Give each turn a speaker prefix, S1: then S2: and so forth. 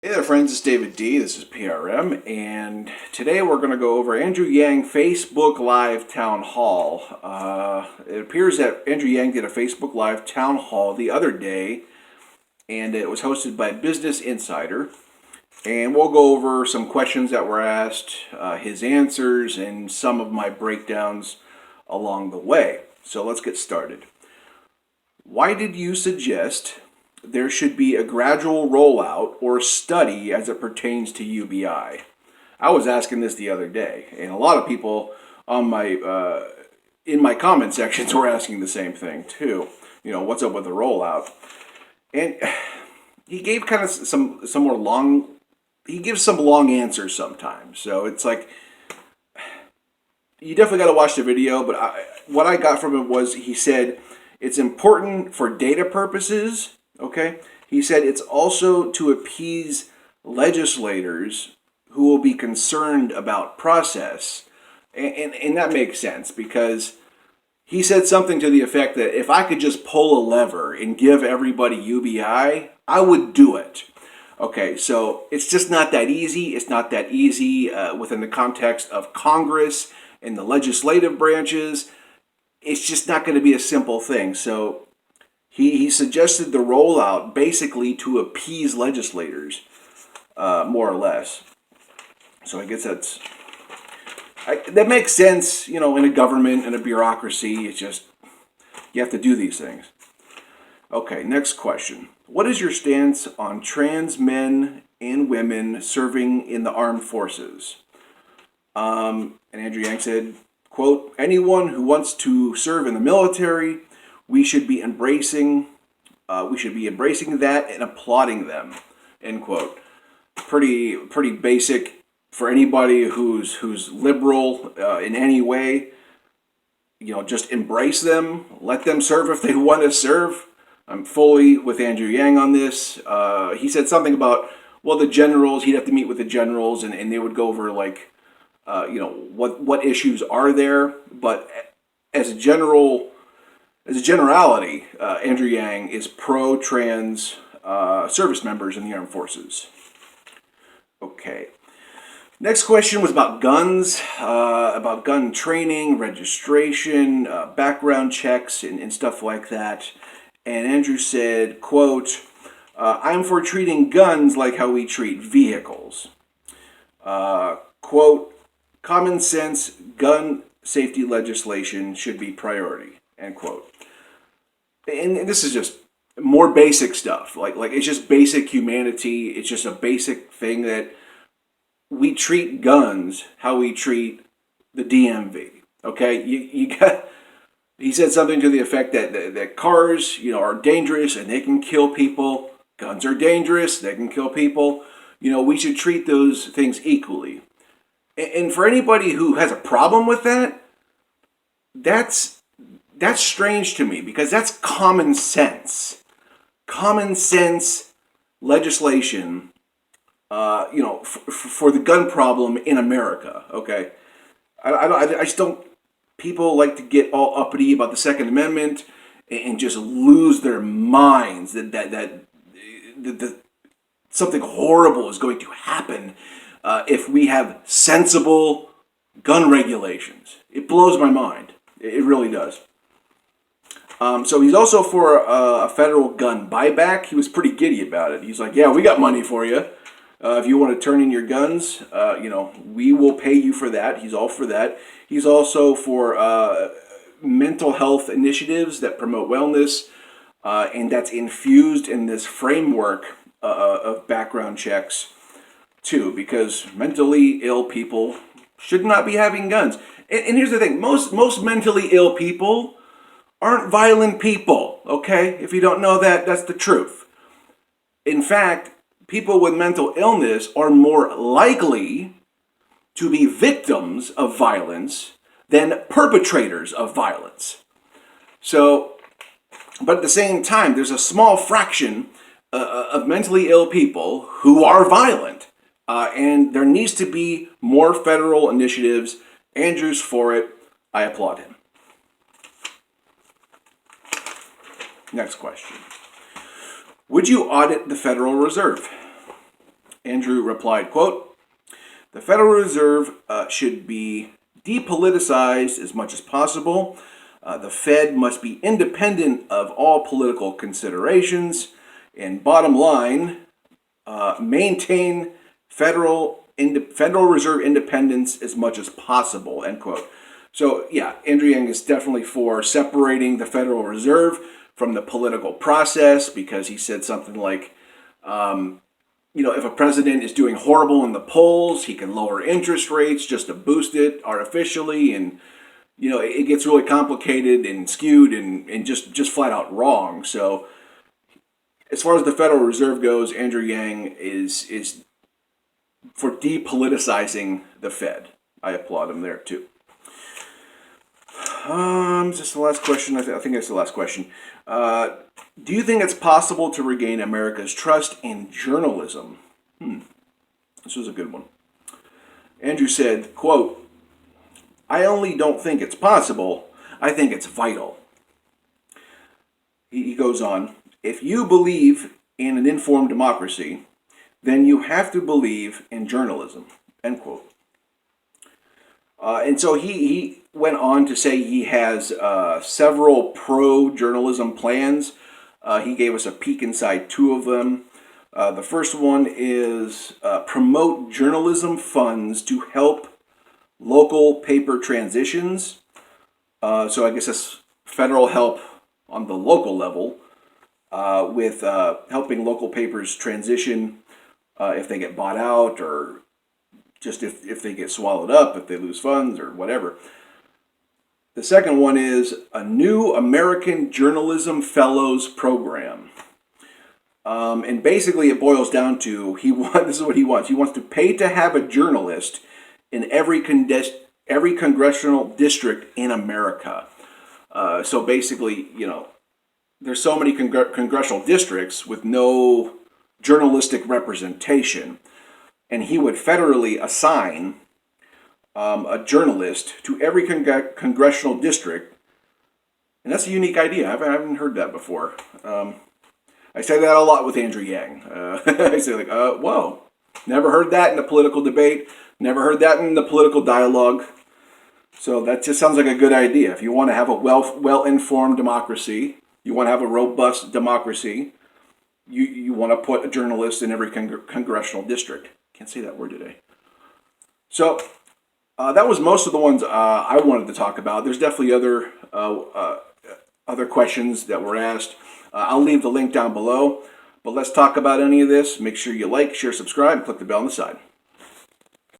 S1: Hey there, friends. It's David D. This is PRM, and today we're going to go over Andrew Yang Facebook Live Town Hall. It appears that Andrew Yang did a Facebook Live Town Hall the other day, and it was hosted by Business Insider. And we'll go over some questions that were asked, his answers, and some of my breakdowns along the way. So let's get started. Why did you suggest there should be a gradual rollout or study as it pertains to UBI? I was asking this the other day, and a lot of people on my in my comment sections were asking the same thing too. You know, what's up with the rollout? And he gave kind of some more long. He gives some long answers sometimes, so it's like you definitely got to watch the video. But what I got from it was he said it's important for data purposes. Okay, he said it's also to appease legislators who will be concerned about process, and that makes sense because he said something to the effect that if I could just pull a lever and give everybody UBI, I would do it. Okay, so it's just not that easy. It's not that easy within the context of Congress and the legislative branches. It's just not going to be a simple thing. So he suggested the rollout basically to appease legislators, more or less. So I guess that makes sense, you know, in a government and a bureaucracy. It's just you have to do these things. Okay, next question. What is your stance on trans men and women serving in the armed forces? And Andrew Yang said, quote, anyone who wants to serve in the military, we should be embracing that and applauding them, end quote. Pretty basic for anybody who's liberal in any way. You know, just embrace them, let them serve if they want to serve. I'm fully with Andrew Yang on this. He said something about, well, the generals, he'd have to meet with the generals and they would go over like, what issues are there. But as a generality, Andrew Yang is pro-trans service members in the armed forces. Okay. Next question was about guns, about gun training, registration, background checks, and stuff like that. And Andrew said, quote, I'm for treating guns like how we treat vehicles. Quote, common sense gun safety legislation should be priority, end quote. And this is just more basic stuff. Like it's just basic humanity. It's just a basic thing that we treat guns how we treat the DMV. Okay, you got. He said something to the effect that cars, you know, are dangerous and they can kill people. Guns are dangerous; they can kill people. You know, we should treat those things equally. And for anybody who has a problem with that, that's strange to me because that's common sense. Common sense legislation, for the gun problem in America. Okay, I just don't. People like to get all uppity about the Second Amendment and just lose their minds that something horrible is going to happen if we have sensible gun regulations. It blows my mind. It really does. So he's also for a federal gun buyback. He was pretty giddy about it. He's like, yeah, we got money for you. If you want to turn in your guns, we will pay you for that. He's all for that. He's also for mental health initiatives that promote wellness, and that's infused in this framework of background checks too, because mentally ill people should not be having guns. And here's the thing: most mentally ill people aren't violent people. Okay, if you don't know that, that's the truth. In fact, people with mental illness are more likely to be victims of violence than perpetrators of violence. So, but at the same time, there's a small fraction of mentally ill people who are violent. And there needs to be more federal initiatives. Andrew's for it. I applaud him. Next question. Would you audit the Federal Reserve? Andrew replied, quote, "The Federal Reserve should be depoliticized as much as possible. The Fed must be independent of all political considerations. And bottom line, maintain Federal Reserve independence as much as possible," end quote. So yeah, Andrew Yang is definitely for separating the Federal Reserve from the political process, because he said something like, if a president is doing horrible in the polls, he can lower interest rates just to boost it artificially, and it gets really complicated and skewed and just flat out wrong. So as far as the Federal Reserve goes, Andrew Yang is for depoliticizing the Fed. I applaud him there too. Just the last question. I think that's the last question. Do you think it's possible to regain America's trust in journalism? This was a good one. Andrew said, quote, "I only don't think it's possible. I think it's vital." He goes on, "If you believe in an informed democracy, then you have to believe in journalism," end quote. And so he went on to say he has several pro-journalism plans. He gave us a peek inside two of them. The first one is promote journalism funds to help local paper transitions. So I guess that's federal help on the local level with helping local papers transition if they get bought out, or just if they get swallowed up, if they lose funds or whatever. The second one is a new American Journalism Fellows Program. And basically it boils down to, this is what he wants. He wants to pay to have a journalist in every congressional district in America. So basically, there's so many congressional districts with no journalistic representation, and he would federally assign a journalist to every congressional district. And that's a unique idea. I haven't heard that before. I say that a lot with Andrew Yang. I say whoa, never heard that in a political debate, never heard that in the political dialogue. So that just sounds like a good idea. If you want to have a well-informed democracy, you want to have a robust democracy, you want to put a journalist in every congressional district. Can't say that word today. So that was most of the ones I wanted to talk about. There's definitely other questions that were asked. I'll leave the link down below. But let's talk about any of this. Make sure you like, share, subscribe, and click the bell on the side.